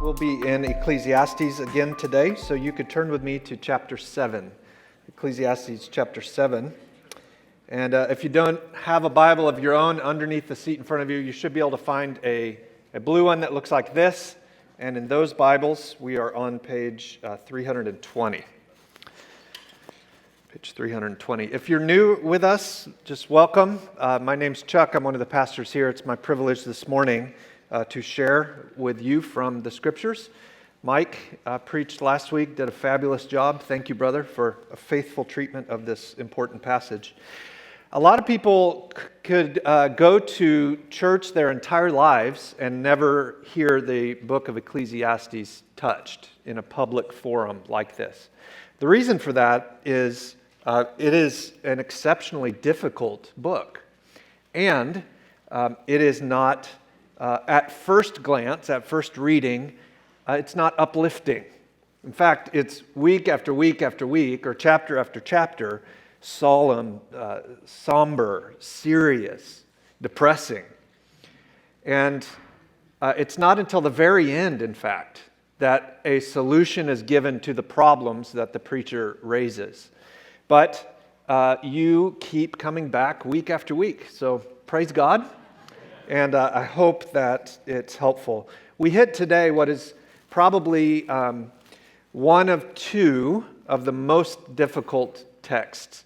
We'll be in Ecclesiastes again today, so you could turn with me to chapter 7. Ecclesiastes chapter 7. And if you don't have a Bible of your own, underneath the seat in front of you, you should be able to find a blue one that looks like this. And in those Bibles, we are on page 320. Page 320. If you're new with us, just welcome. My name's Chuck. I'm one of the pastors here. It's my privilege this morning to share with you from the Scriptures. Mike preached last week, did a fabulous job. Thank you, brother, for a faithful treatment of this important passage. A lot of people could go to church their entire lives and never hear the book of Ecclesiastes touched in a public forum like this. The reason for that is it is an exceptionally difficult book, and it is not, at first glance, at first reading, it's not uplifting. In fact, it's week after week after week, or chapter after chapter, solemn, somber, serious, depressing. And it's not until the very end, in fact, that a solution is given to the problems that the preacher raises. But you keep coming back week after week. So praise God. And I hope that it's helpful. We hit today what is probably one of two of the most difficult texts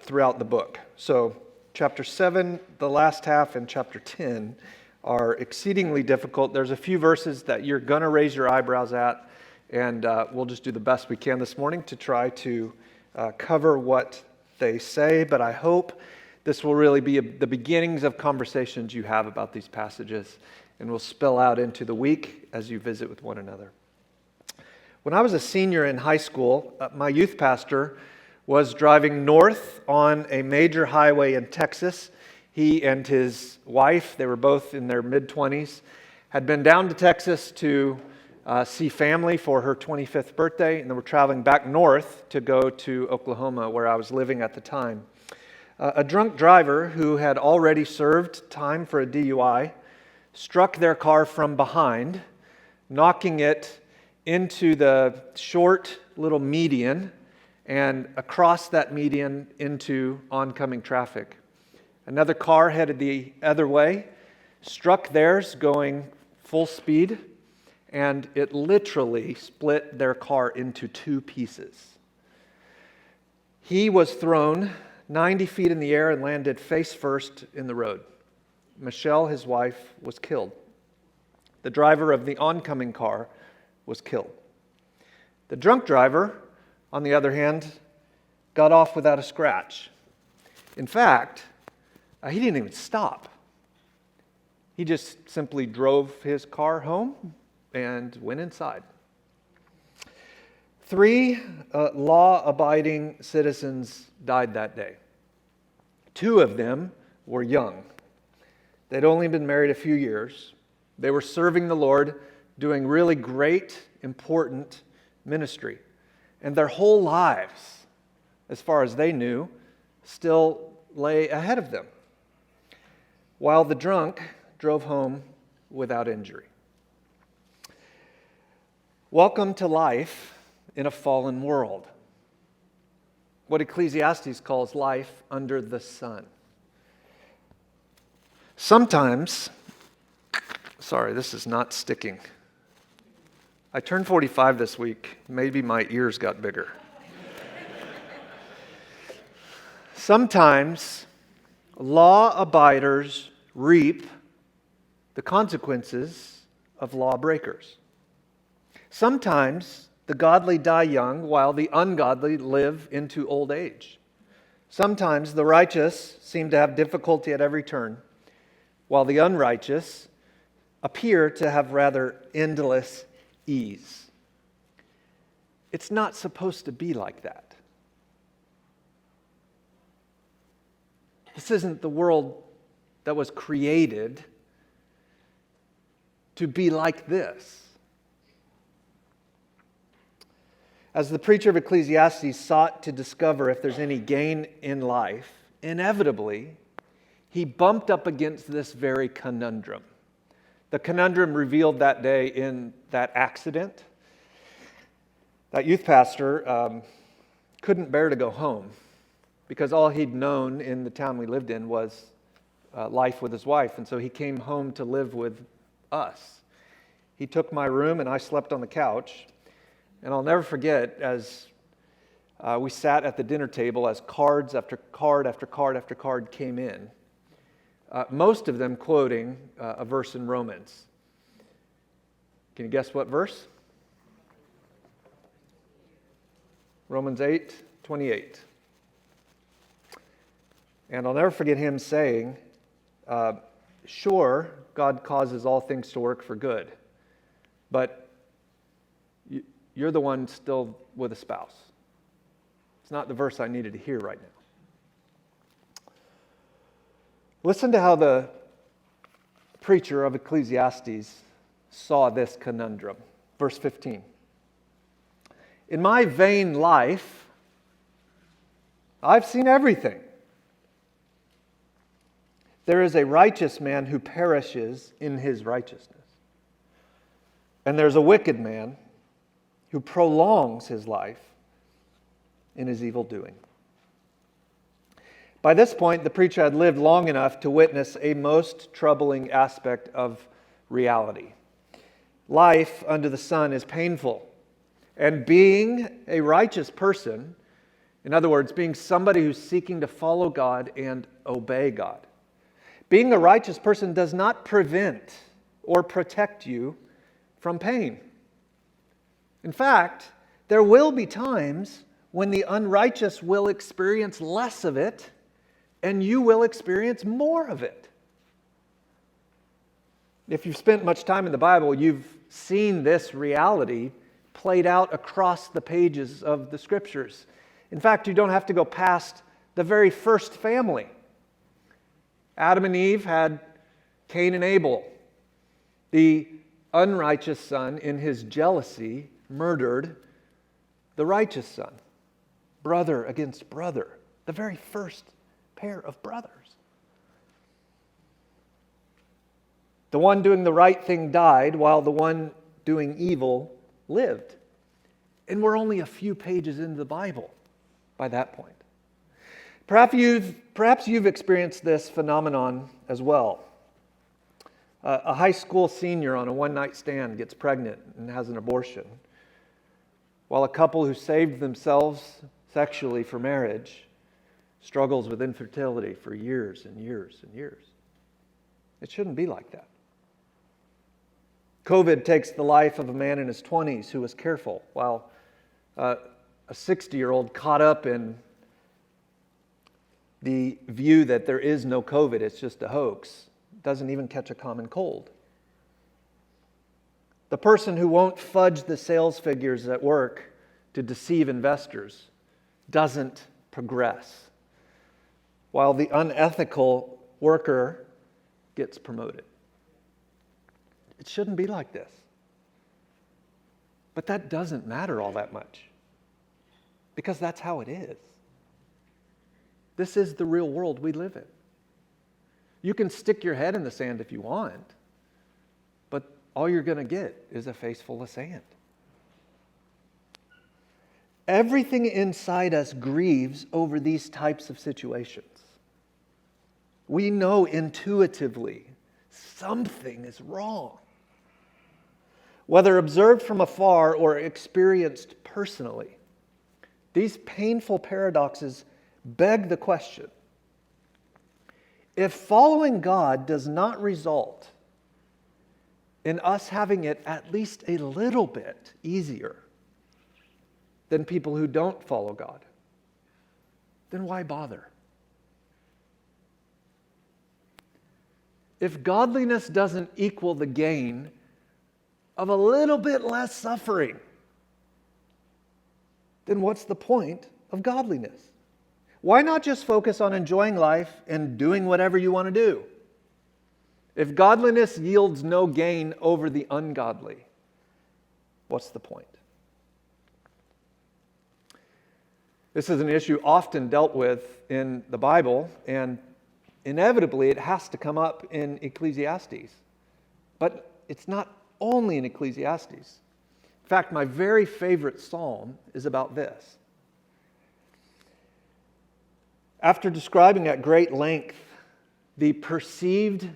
throughout the book. So chapter 7, the last half, and chapter 10 are exceedingly difficult. There's a few verses that you're going to raise your eyebrows at, and we'll just do the best we can this morning to try to cover what they say. But I hope this will really be the beginnings of conversations you have about these passages, and will spill out into the week as you visit with one another. When I was a senior in high school, my youth pastor was driving north on a major highway in Texas. He and his wife, they were both in their mid-20s, had been down to Texas to see family for her 25th birthday, and they were traveling back north to go to Oklahoma, where I was living at the time. A drunk driver who had already served time for a DUI struck their car from behind, knocking it into the short little median and across that median into oncoming traffic. Another car headed the other way, struck theirs going full speed, and it literally split their car into two pieces. He was thrown 90 feet in the air and landed face first in the road. Michelle, his wife, was killed. The driver of the oncoming car was killed. The drunk driver, on the other hand, got off without a scratch. In fact, he didn't even stop. He just simply drove his car home and went inside. 3 law-abiding citizens died that day. 2 of them were young. They'd only been married a few years. They were serving the Lord, doing really great, important ministry. And their whole lives, as far as they knew, still lay ahead of them, while the drunk drove home without injury. Welcome to life in a fallen world. What Ecclesiastes calls life under the sun. Sometimes, sorry, this is not sticking. I turned 45 this week. Maybe my ears got bigger. Sometimes law-abiders reap the consequences of lawbreakers. Sometimes the godly die young while the ungodly live into old age. Sometimes the righteous seem to have difficulty at every turn, while the unrighteous appear to have rather endless ease. It's not supposed to be like that. This isn't the world that was created to be like this. As the preacher of Ecclesiastes sought to discover if there's any gain in life, inevitably, he bumped up against this very conundrum. The conundrum revealed that day in that accident. That youth pastor couldn't bear to go home because all he'd known in the town we lived in was life with his wife. And so he came home to live with us. He took my room and I slept on the couch. And I'll never forget as we sat at the dinner table as cards after card after card after card came in. Most of them quoting a verse in Romans. Can you guess what verse? Romans 8:28. And I'll never forget him saying, sure, God causes all things to work for good, but you're the one still with a spouse. It's not the verse I needed to hear right now. Listen to how the preacher of Ecclesiastes saw this conundrum. Verse 15. In my vain life, I've seen everything. There is a righteous man who perishes in his righteousness. And there's a wicked man who prolongs his life in his evil doing. By this point, the preacher had lived long enough to witness a most troubling aspect of reality. Life under the sun is painful, and being a righteous person, in other words, being somebody who's seeking to follow God and obey God, being a righteous person does not prevent or protect you from pain. In fact, there will be times when the unrighteous will experience less of it and you will experience more of it. If you've spent much time in the Bible, you've seen this reality played out across the pages of the Scriptures. In fact, you don't have to go past the very first family. Adam and Eve had Cain and Abel. The unrighteous son, in his jealousy, murdered the righteous son. Brother against brother. The very first pair of brothers. The one doing the right thing died while the one doing evil lived. And we're only a few pages into the Bible by that point. Perhaps you've experienced this phenomenon as well. A high school senior on a one-night stand gets pregnant and has an abortion, while a couple who saved themselves sexually for marriage struggles with infertility for years and years and years. It shouldn't be like that. COVID takes the life of a man in his 20s who was careful, while a 60-year-old caught up in the view that there is no COVID, it's just a hoax, doesn't even catch a common cold. The person who won't fudge the sales figures at work to deceive investors doesn't progress, while the unethical worker gets promoted. It shouldn't be like this. But that doesn't matter all that much, because that's how it is. This is the real world we live in. You can stick your head in the sand if you want, but all you're going to get is a face full of sand. Everything inside us grieves over these types of situations. We know intuitively something is wrong. Whether observed from afar or experienced personally, these painful paradoxes beg the question: if following God does not result in us having it at least a little bit easier than people who don't follow God, then why bother? If godliness doesn't equal the gain of a little bit less suffering, then what's the point of godliness? Why not just focus on enjoying life and doing whatever you want to do? If godliness yields no gain over the ungodly, what's the point? This is an issue often dealt with in the Bible, and inevitably it has to come up in Ecclesiastes. But it's not only in Ecclesiastes. In fact, my very favorite psalm is about this. After describing at great length the perceived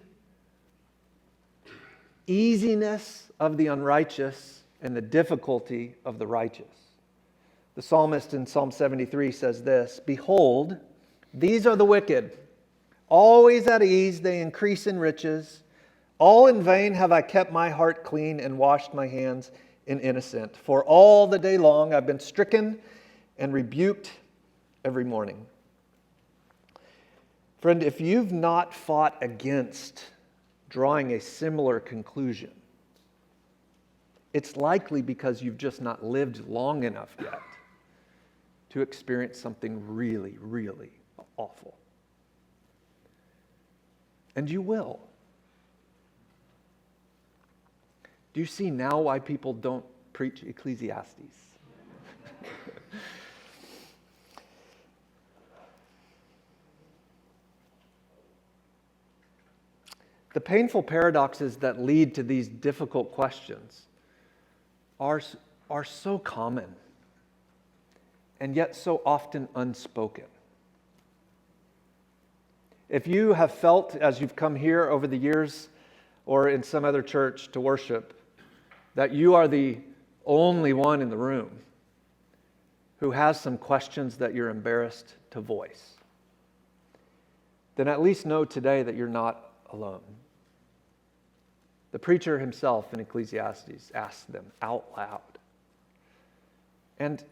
easiness of the unrighteous and the difficulty of the righteous, the psalmist in Psalm 73 says this, "Behold, these are the wicked. Always at ease, they increase in riches. All in vain have I kept my heart clean and washed my hands in innocent. For all the day long I've been stricken and rebuked every morning." Friend, if you've not fought against drawing a similar conclusion, it's likely because you've just not lived long enough yet to experience something really, really awful. And you will. Do you see now why people don't preach Ecclesiastes? The painful paradoxes that lead to these difficult questions are so common and yet so often unspoken. If you have felt as you've come here over the years or in some other church to worship that you are the only one in the room who has some questions that you're embarrassed to voice, then at least know today that you're not alone. The preacher himself in Ecclesiastes asks them out loud. And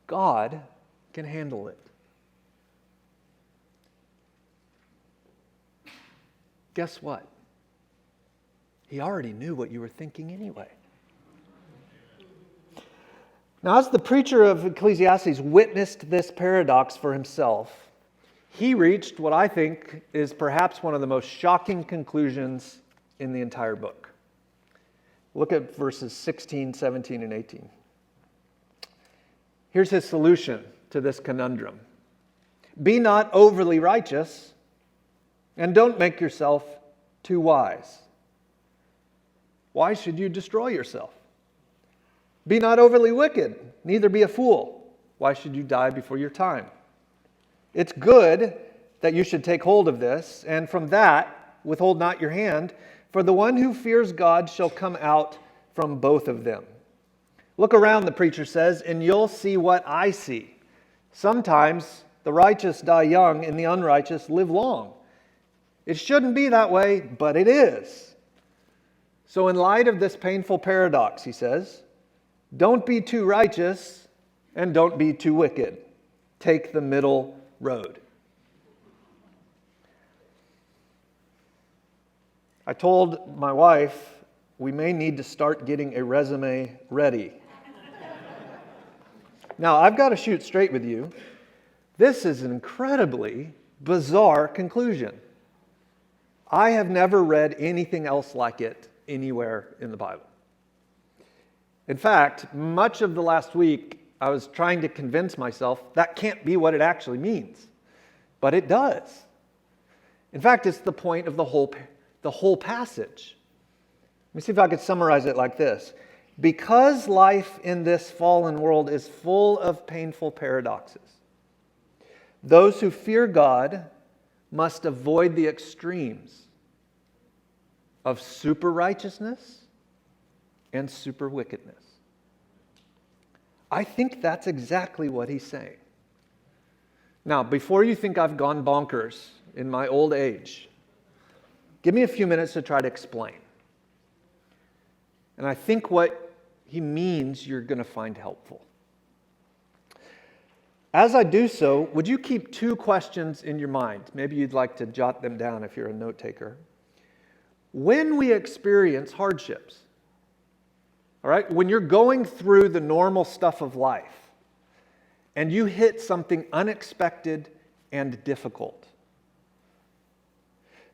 God can handle it. Guess what? He already knew what you were thinking anyway. Now, as the preacher of Ecclesiastes witnessed this paradox for himself, he reached what I think is perhaps one of the most shocking conclusions in the entire book. Look at verses 16, 17, and 18. Here's his solution to this conundrum. Be not overly righteous, and don't make yourself too wise. Why should you destroy yourself? Be not overly wicked, neither be a fool. Why should you die before your time? It's good that you should take hold of this, and from that withhold not your hand, for the one who fears God shall come out from both of them. Look around, the preacher says, and you'll see what I see. Sometimes the righteous die young and the unrighteous live long. It shouldn't be that way, but it is. So in light of this painful paradox, he says, don't be too righteous and don't be too wicked. Take the middle road. I told my wife we may need to start getting a resume ready. Now, I've got to shoot straight with you. This is an incredibly bizarre conclusion. I have never read anything else like it anywhere in the Bible. In fact, much of the last week, I was trying to convince myself that can't be what it actually means. But it does. In fact, it's the point of the whole passage. Let me see if I could summarize it like this. Because life in this fallen world is full of painful paradoxes, those who fear God must avoid the extremes of super righteousness and super wickedness. I think that's exactly what he's saying. Now, before you think I've gone bonkers in my old age, give me a few minutes to try to explain. And I think what he means you're going to find helpful. As I do so, would you keep two questions in your mind? Maybe you'd like to jot them down if you're a note taker. When we experience hardships, all right, when you're going through the normal stuff of life and you hit something unexpected and difficult,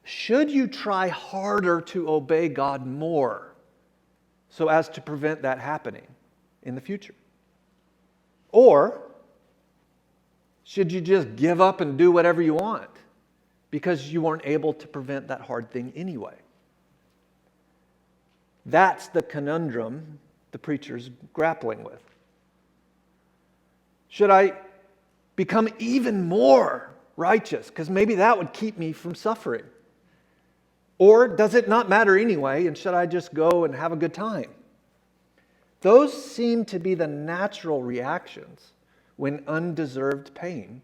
should you try harder to obey God more so as to prevent that happening in the future? Or should you just give up and do whatever you want because you weren't able to prevent that hard thing anyway? That's the conundrum the preacher's grappling with. Should I become even more righteous? Because maybe that would keep me from suffering. Or does it not matter anyway, and should I just go and have a good time? Those seem to be the natural reactions when undeserved pain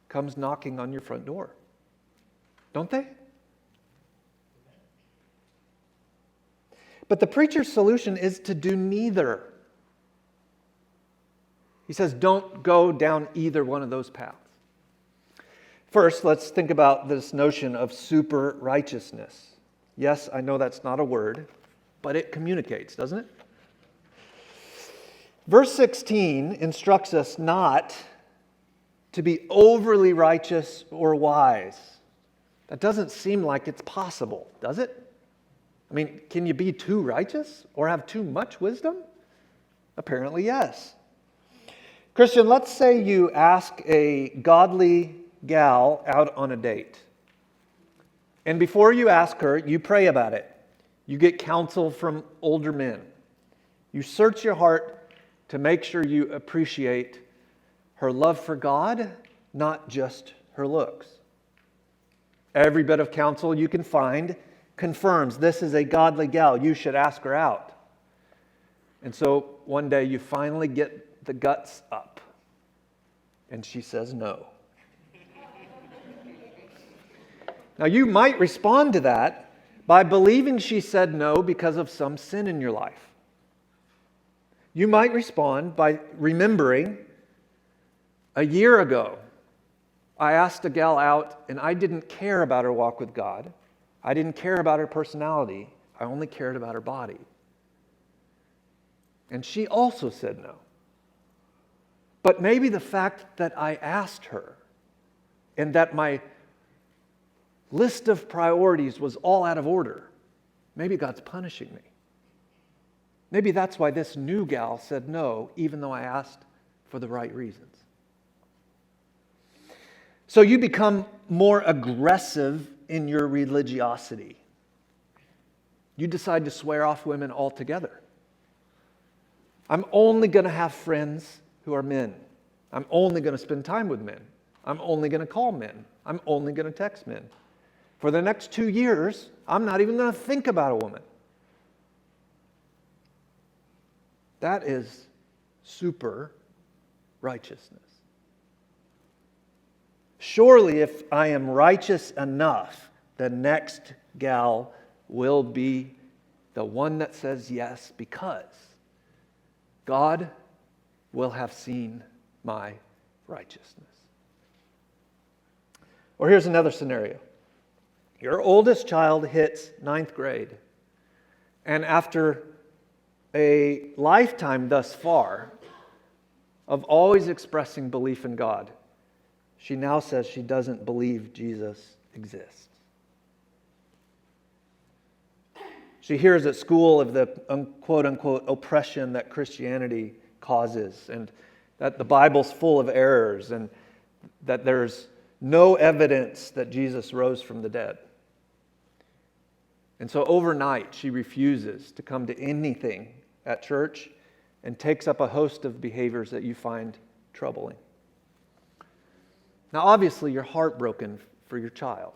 comes knocking on your front door. Don't they? But the preacher's solution is to do neither. He says, don't go down either one of those paths. First, let's think about this notion of super righteousness. Yes, I know that's not a word, but it communicates, doesn't it? Verse 16 instructs us not to be overly righteous or wise. That doesn't seem like it's possible, does it? I mean, can you be too righteous or have too much wisdom? Apparently, yes. Christian, let's say you ask a godly gal out on a date. And before you ask her, you pray about it. You get counsel from older men. You search your heart to make sure you appreciate her love for God, not just her looks. Every bit of counsel you can find confirms this is a godly gal. You should ask her out. And so one day you finally get the guts up. And she says no. Now you might respond to that by believing she said no because of some sin in your life. You might respond by remembering a year ago, I asked a gal out and I didn't care about her walk with God. I didn't care about her personality. I only cared about her body. And she also said no. But maybe the fact that I asked her and that my list of priorities was all out of order, maybe God's punishing me. Maybe that's why this new gal said no, even though I asked for the right reasons. So you become more aggressive in your religiosity. You decide to swear off women altogether. I'm only going to have friends who are men. I'm only going to spend time with men. I'm only going to call men. I'm only going to text men. For the next 2 years, I'm not even going to think about a woman. That is super righteousness. Surely if I am righteous enough, the next gal will be the one that says yes because God will have seen my righteousness. Or here's another scenario. Your oldest child hits 9th grade, and after a lifetime thus far of always expressing belief in God, she now says she doesn't believe Jesus exists. She hears at school of the quote-unquote oppression that Christianity causes, and that the Bible's full of errors, and that there's no evidence that Jesus rose from the dead. And so overnight, she refuses to come to anything at church and takes up a host of behaviors that you find troubling. Now, obviously, you're heartbroken for your child.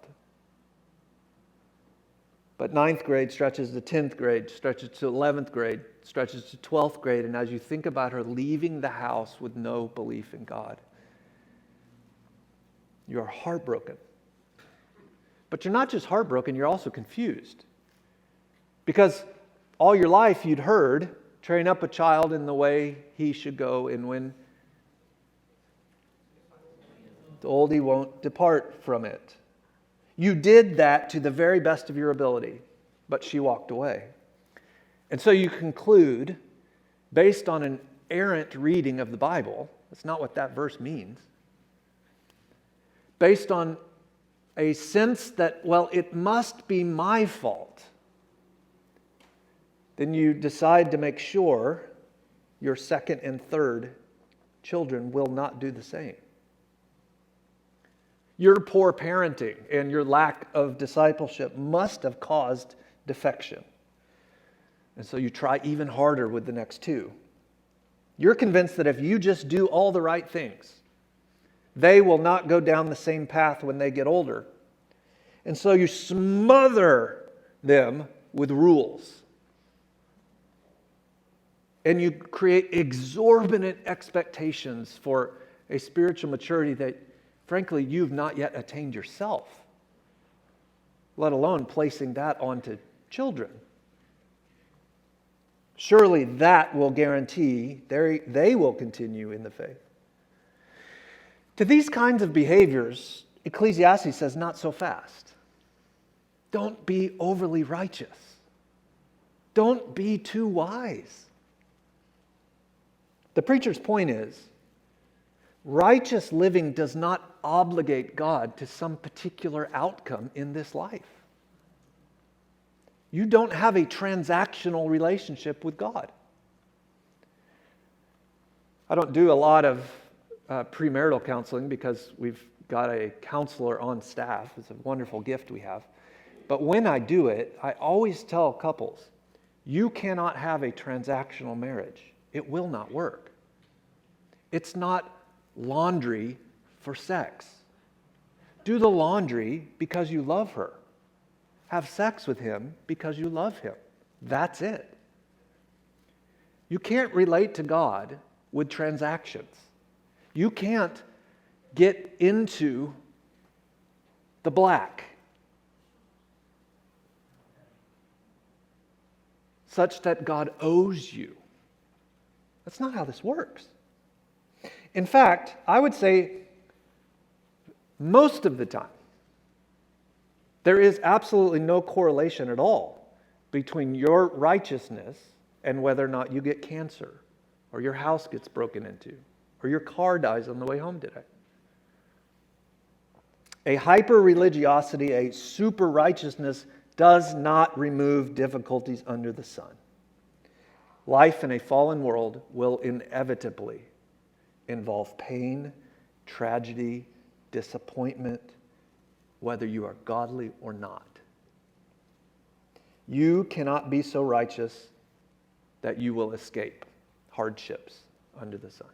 But 9th grade stretches to 10th grade, stretches to 11th grade, stretches to 12th grade, and as you think about her leaving the house with no belief in God, you are heartbroken. But you're not just heartbroken, you're also confused. Because all your life you'd heard, train up a child in the way he should go, and when old he won't depart from it. You did that to the very best of your ability, but she walked away. And so you conclude, based on an errant reading of the Bible, that's not what that verse means, based on a sense that, well, it must be my fault, then you decide to make sure your second and third children will not do the same. Your poor parenting and your lack of discipleship must have caused defection. And so you try even harder with the next two. You're convinced that if you just do all the right things, they will not go down the same path when they get older. And so you smother them with rules. And you create exorbitant expectations for a spiritual maturity that, frankly, you've not yet attained yourself, let alone placing that onto children. Surely that will guarantee they will continue in the faith. To these kinds of behaviors, Ecclesiastes says, not so fast. Don't be overly righteous. Don't be too wise. The preacher's point is, righteous living does not obligate God to some particular outcome in this life. You don't have a transactional relationship with God. I don't do a lot of premarital counseling because we've got a counselor on staff. It's a wonderful gift we have. But when I do it, I always tell couples, you cannot have a transactional marriage. It will not work. It's not laundry for sex. Do the laundry because you love her. Have sex with him because you love him. That's it. You can't relate to God with transactions. You can't get into the black such that God owes you. That's not how this works. In fact, I would say most of the time, there is absolutely no correlation at all between your righteousness and whether or not you get cancer, or your house gets broken into, or your car dies on the way home today. A hyperreligiosity, a super righteousness, does not remove difficulties under the sun. Life in a fallen world will inevitably involve pain, tragedy, disappointment, whether you are godly or not. You cannot be so righteous that you will escape hardships under the sun.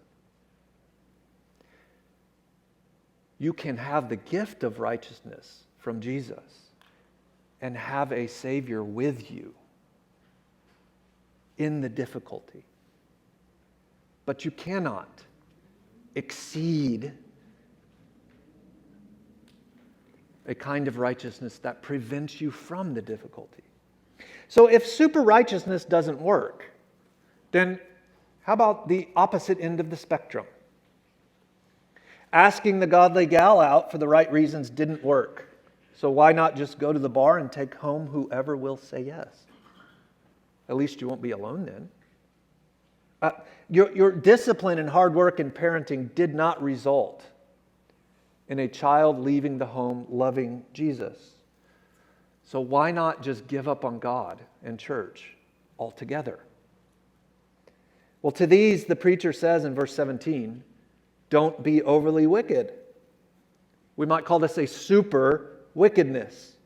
You can have the gift of righteousness from Jesus and have a Savior with you in the difficulty. But you cannot exceed a kind of righteousness that prevents you from the difficulty. So if super righteousness doesn't work, then how about the opposite end of the spectrum? Asking the godly gal out for the right reasons didn't work. So why not just go to the bar and take home whoever will say yes? At least you won't be alone then. Your discipline and hard work in parenting did not result in a child leaving the home loving Jesus. So why not just give up on God and church altogether? Well, to these, the preacher says in verse 17, don't be overly wicked. We might call this a super wickedness.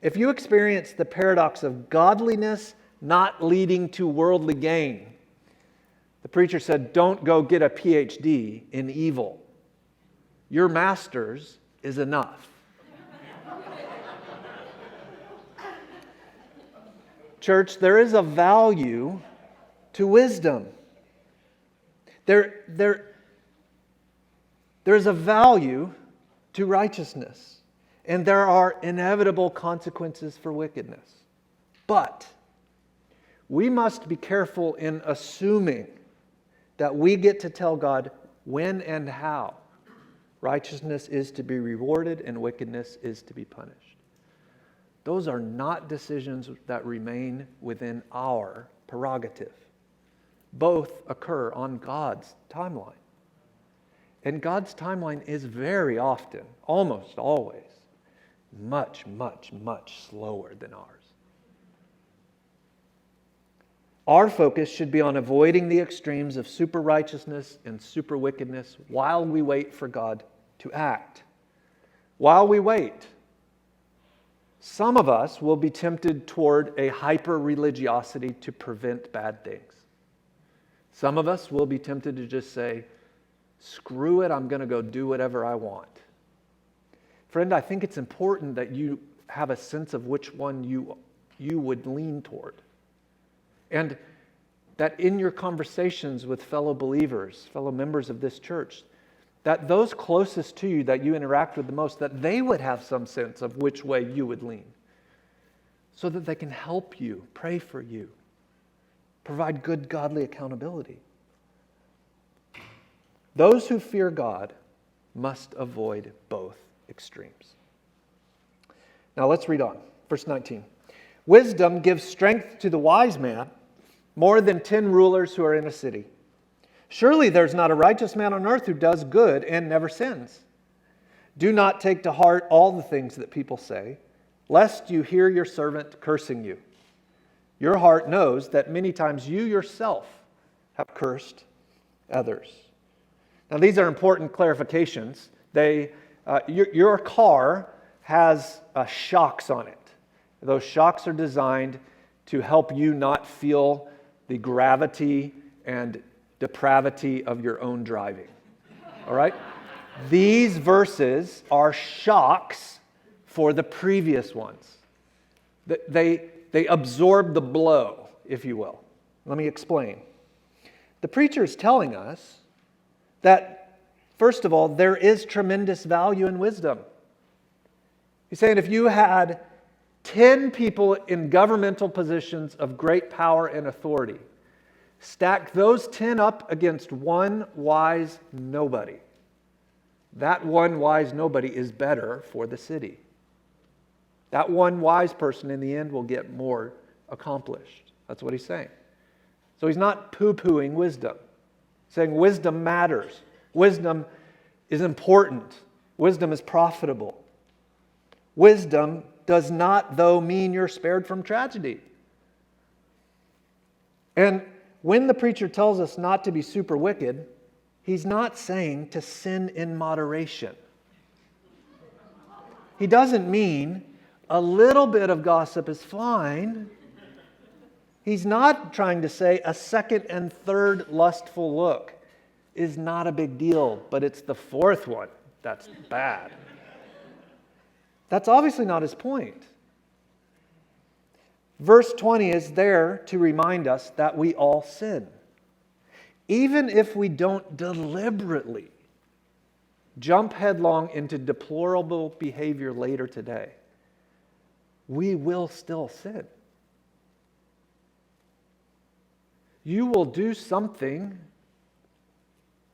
If you experience the paradox of godliness not leading to worldly gain, the preacher said, don't go get a PhD in evil. Your master's is enough. Church, there is a value to wisdom. There is a value to righteousness. And there are inevitable consequences for wickedness. But we must be careful in assuming that we get to tell God when and how righteousness is to be rewarded and wickedness is to be punished. Those are not decisions that remain within our prerogative. Both occur on God's timeline. And God's timeline is very often, almost always, much, much, much slower than ours. Our focus should be on avoiding the extremes of super righteousness and super wickedness while we wait for God to act. While we wait, Some of us will be tempted toward a hyper-religiosity to prevent bad things. Some of us will be tempted to just say, screw it, I'm going to go do whatever I want. Friend, I think it's important that you have a sense of which one you would lean toward. And that in your conversations with fellow believers, fellow members of this church, that those closest to you that you interact with the most, that they would have some sense of which way you would lean, so that they can help you, pray for you, provide good godly accountability. Those who fear God must avoid both extremes. Now let's read on. Verse 19. Wisdom gives strength to the wise man more than 10 rulers who are in a city. Surely there's not a righteous man on earth who does good and never sins. Do not take to heart all the things that people say, lest you hear your servant cursing you. Your heart knows that many times you yourself have cursed others. Now these are important clarifications. Your car has shocks on it. Those shocks are designed to help you not feel the gravity and depravity of your own driving. All right? These verses are shocks for the previous ones. They absorb the blow, if you will. Let me explain. The preacher is telling us that, first of all, there is tremendous value in wisdom. He's saying if you had 10 people in governmental positions of great power and authority, stack those 10 up against one wise nobody. That one wise nobody is better for the city. That one wise person in the end will get more accomplished. That's what he's saying. So he's not poo-pooing wisdom. He's saying wisdom matters. Wisdom is important. Wisdom is profitable. Wisdom does not, though, mean you're spared from tragedy. And when the preacher tells us not to be super wicked, he's not saying to sin in moderation. He doesn't mean a little bit of gossip is fine. He's not trying to say a second and third lustful look is not a big deal, but it's the fourth one that's bad. That's obviously not his point. Verse 20 is there to remind us that we all sin. Even if we don't deliberately jump headlong into deplorable behavior later today, we will still sin. You will do something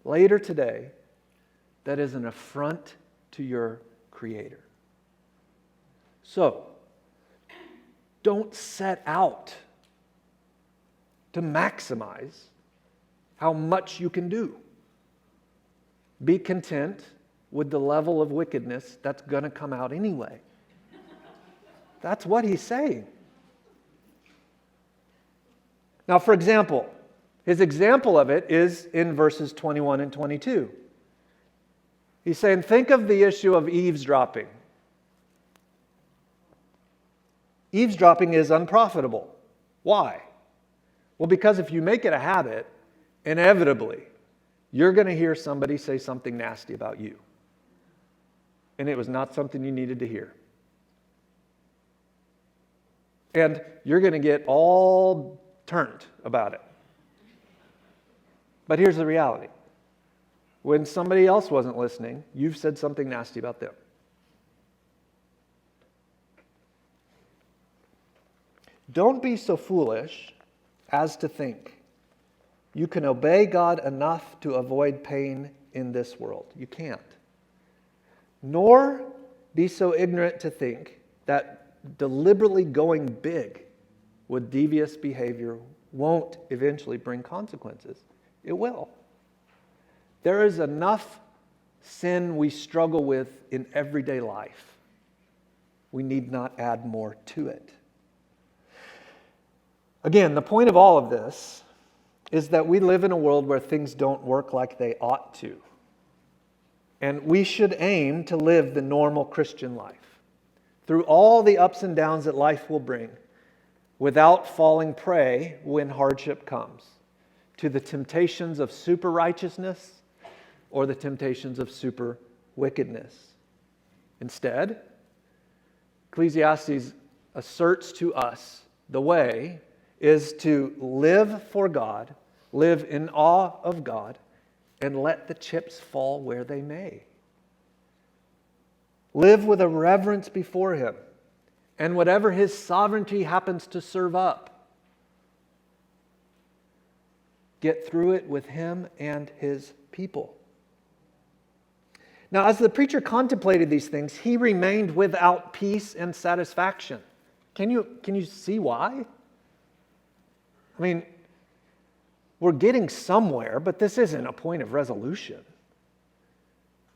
later today that is an affront to your Creator. So, don't set out to maximize how much you can do. Be content with the level of wickedness that's going to come out anyway. That's what he's saying. Now, for example, his example of it is in verses 21 and 22. He's saying, think of the issue of eavesdropping. Eavesdropping is unprofitable. Why? Well, because if you make it a habit, inevitably, you're going to hear somebody say something nasty about you. And it was not something you needed to hear. And you're going to get all turned about it. But here's the reality. When somebody else wasn't listening, you've said something nasty about them. Don't be so foolish as to think you can obey God enough to avoid pain in this world. You can't. Nor be so ignorant to think that deliberately going big with devious behavior won't eventually bring consequences. It will. There is enough sin we struggle with in everyday life. We need not add more to it. Again, the point of all of this is that we live in a world where things don't work like they ought to. And we should aim to live the normal Christian life. through all the ups and downs that life will bring, without falling prey when hardship comes to the temptations of super righteousness or the temptations of super wickedness. Instead, Ecclesiastes asserts to us the way is to live for God, live in awe of God, and let the chips fall where they may. Live with a reverence before Him, and whatever His sovereignty happens to serve up, get through it with Him and His people. Now, as the preacher contemplated these things, he remained without peace and satisfaction. Can you see why? I mean, we're getting somewhere, but this isn't a point of resolution.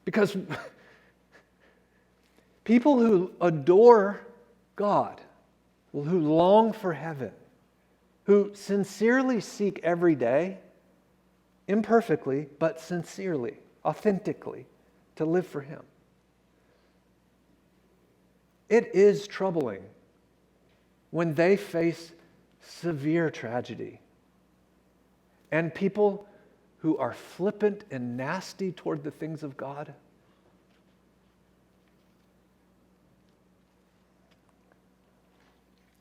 Because people who adore God, who long for heaven, who sincerely seek every day, imperfectly, but sincerely, authentically, to live for Him. It is troubling when they face severe tragedy and people who are flippant and nasty toward the things of God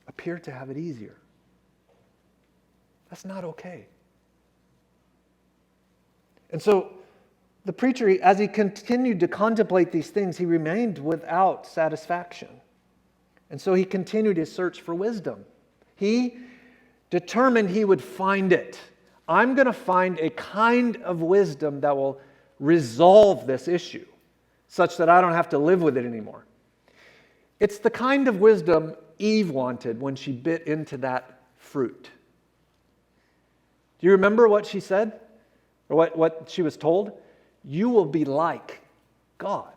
appear to have it easier. That's not okay. And so the preacher, as he continued to contemplate these things, he remained without satisfaction. And so he continued his search for wisdom. He determined he would find it. I'm going to find a kind of wisdom that will resolve this issue such that I don't have to live with it anymore. It's the kind of wisdom Eve wanted when she bit into that fruit. Do you remember what she said? Or what she was told? You will be like God.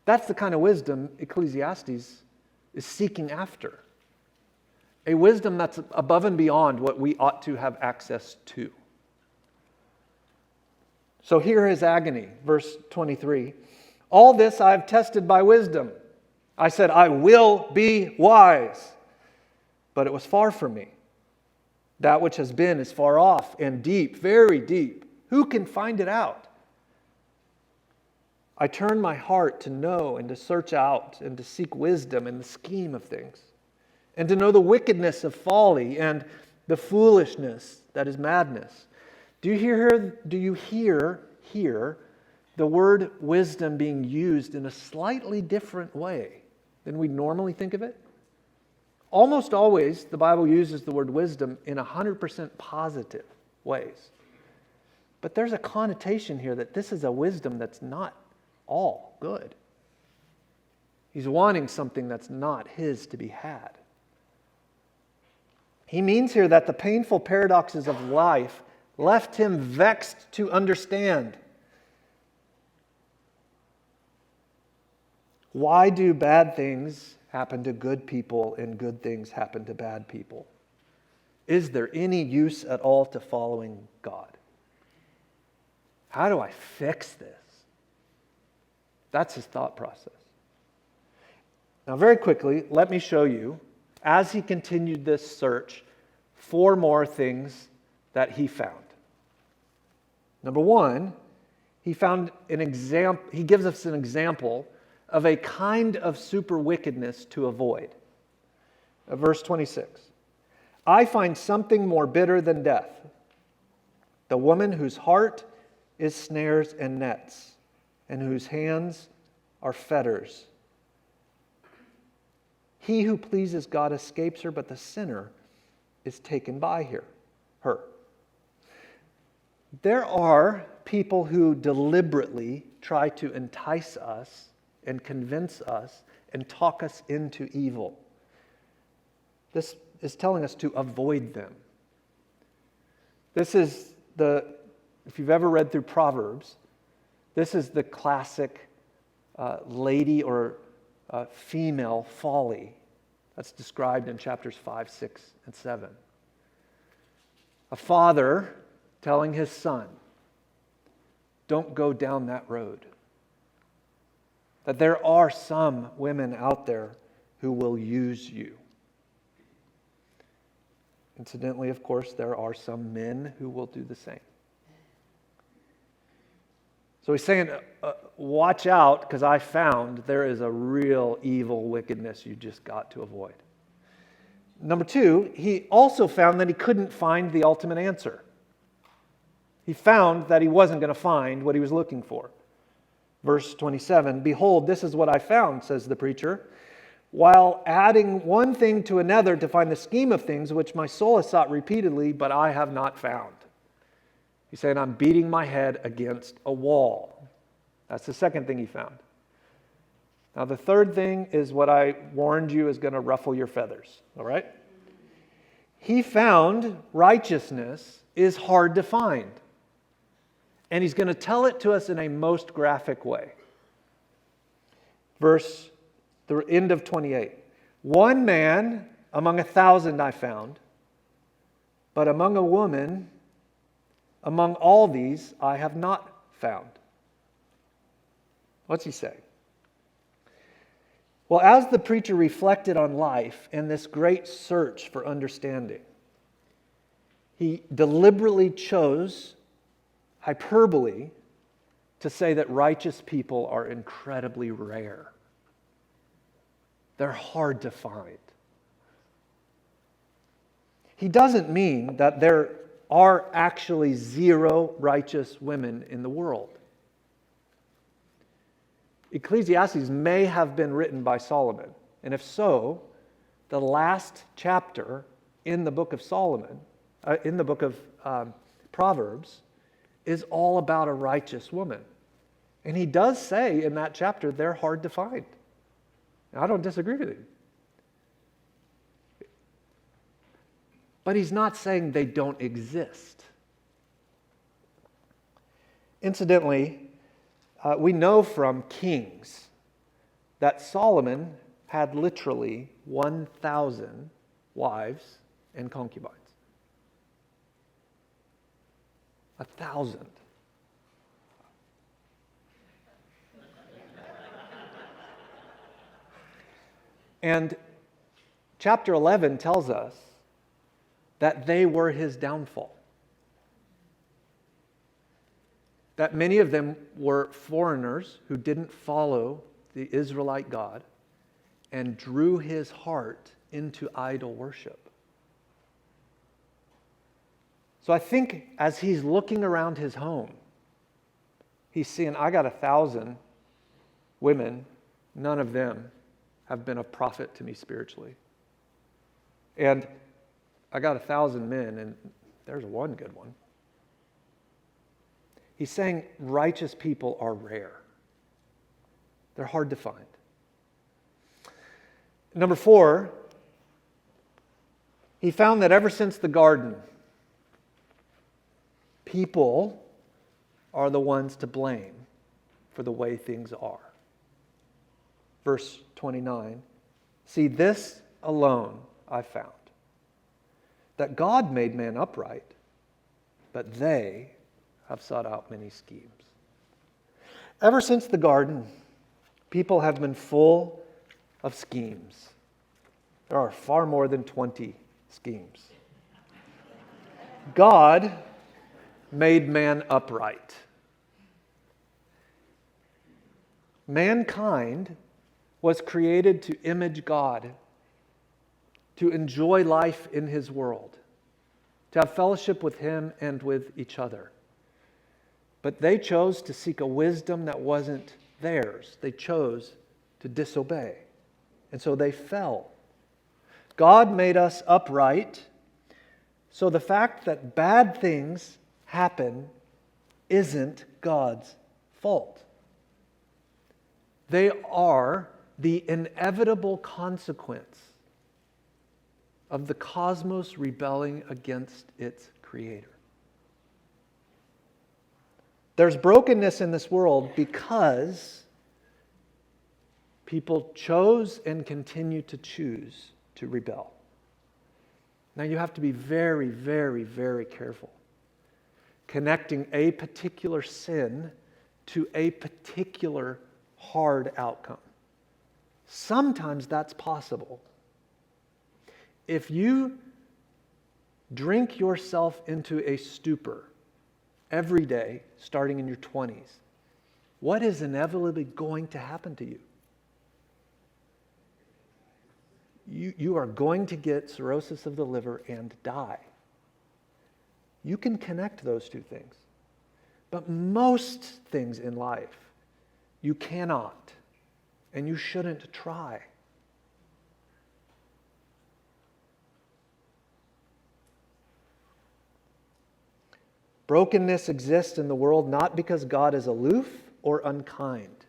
That's the kind of wisdom Ecclesiastes is seeking after. A wisdom that's above and beyond what we ought to have access to. So hear his agony, verse 23. All this I have tested by wisdom. I said, I will be wise. But it was far from me. That which has been is far off and deep, very deep. Who can find it out? I turn my heart to know and to search out and to seek wisdom in the scheme of things, and to know the wickedness of folly and the foolishness that is madness. Do you hear the word wisdom being used in a slightly different way than we normally think of it? Almost always, the Bible uses the word wisdom in 100% positive ways. But there's a connotation here that this is a wisdom that's not all good. He's wanting something that's not his to be had. He means here that the painful paradoxes of life left him vexed to understand. Why do bad things happen to good people and good things happen to bad people? Is there any use at all to following God? How do I fix this? That's his thought process. Now, very quickly, let me show you, as he continued this search, 4 more things that he found. Number 1, he found an example. He gives us an example of a kind of super wickedness to avoid. Verse 26. I find something more bitter than death, the woman whose heart is snares and nets, and whose hands are fetters. He who pleases God escapes her, but the sinner is taken by her. There are people who deliberately try to entice us and convince us and talk us into evil. This is telling us to avoid them. This is if you've ever read through Proverbs, this is the classic lady or female folly that's described in chapters 5, 6, and 7. A father telling his son, don't go down that road. That there are some women out there who will use you. Incidentally, of course, there are some men who will do the same. So he's saying, watch out, because I found there is a real evil wickedness you just got to avoid. Number two, he also found that he couldn't find the ultimate answer. He found that he wasn't going to find what he was looking for. Verse 27, "Behold, this is what I found," says the preacher, "while adding one thing to another to find the scheme of things which my soul has sought repeatedly, but I have not found." He's saying, I'm beating my head against a wall. That's the second thing he found. Now, the third thing is what I warned you is going to ruffle your feathers, all right? He found righteousness is hard to find. And he's going to tell it to us in a most graphic way. The end of 28. "One man among 1,000 I found, but among a woman, among all these I have not found." What's he say? Well, as the preacher reflected on life and this great search for understanding, he deliberately chose hyperbole to say that righteous people are incredibly rare. They're hard to find. He doesn't mean that there are actually zero righteous women in the world. Ecclesiastes may have been written by Solomon, and if so, the last chapter in the book of Proverbs, is all about a righteous woman. And he does say in that chapter they're hard to find. Now, I don't disagree with him. But he's not saying they don't exist. Incidentally, we know from Kings that Solomon had literally 1,000 wives and concubines. 1,000. And chapter 11 tells us that they were his downfall. That many of them were foreigners who didn't follow the Israelite God and drew his heart into idol worship. So I think as he's looking around his home, he's seeing, I got 1,000 women, none of them have been a profit to me spiritually. And I got 1,000 men, and there's one good one. He's saying righteous people are rare. They're hard to find. Number 4, he found that ever since the garden, people are the ones to blame for the way things are. Verse 29, "See, this alone I found, that God made man upright, but they have sought out many schemes." Ever since the garden, people have been full of schemes. There are far more than 20 schemes. God made man upright. Mankind was created to image God, to enjoy life in his world, to have fellowship with him and with each other. But they chose to seek a wisdom that wasn't theirs. They chose to disobey. And so they fell. God made us upright, so the fact that bad things happen isn't God's fault. They are the inevitable consequence of the cosmos rebelling against its creator. There's brokenness in this world because people chose and continue to choose to rebel. Now you have to be very, very, very careful connecting a particular sin to a particular hard outcome. Sometimes that's possible. If you drink yourself into a stupor every day, starting in your 20s, what is inevitably going to happen to you? You are going to get cirrhosis of the liver and die. You can connect those two things. But most things in life, you cannot, and you shouldn't try. Brokenness exists in the world not because God is aloof or unkind,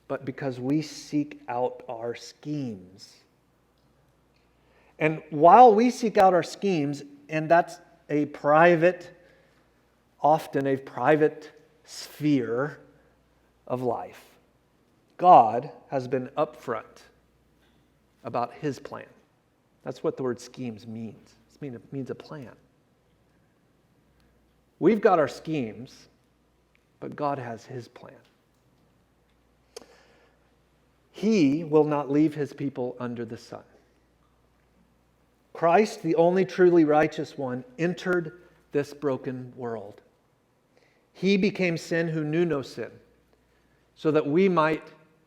but because we seek out our schemes. And while we seek out our schemes, and that's often a private sphere of life, God has been upfront about His plan. That's what the word schemes means. It means a plan. We've got our schemes, but God has His plan. He will not leave His people under the sun. Christ, the only truly righteous one, entered this broken world. He became sin who knew no sin, so that we might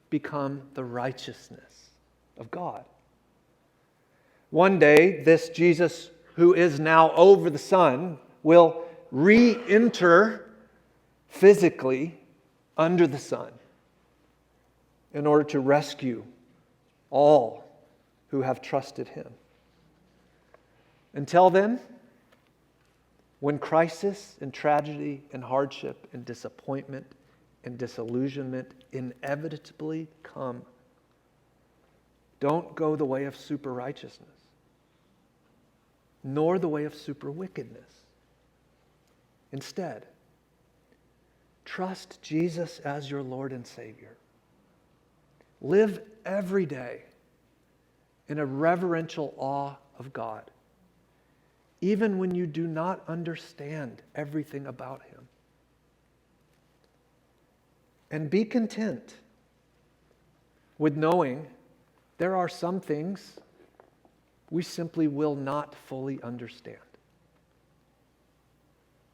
become the righteousness of God. One day, this Jesus, who is now over the sun, will re-enter physically under the sun in order to rescue all who have trusted Him. Until then, when crisis and tragedy and hardship and disappointment and disillusionment inevitably come, don't go the way of super righteousness, nor the way of super wickedness. Instead, trust Jesus as your Lord and Savior. Live every day in a reverential awe of God, even when you do not understand everything about Him. And be content with knowing there are some things we simply will not fully understand.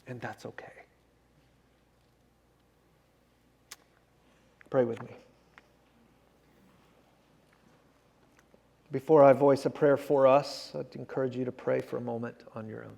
And that's okay. Pray with me. Before I voice a prayer for us, I'd encourage you to pray for a moment on your own.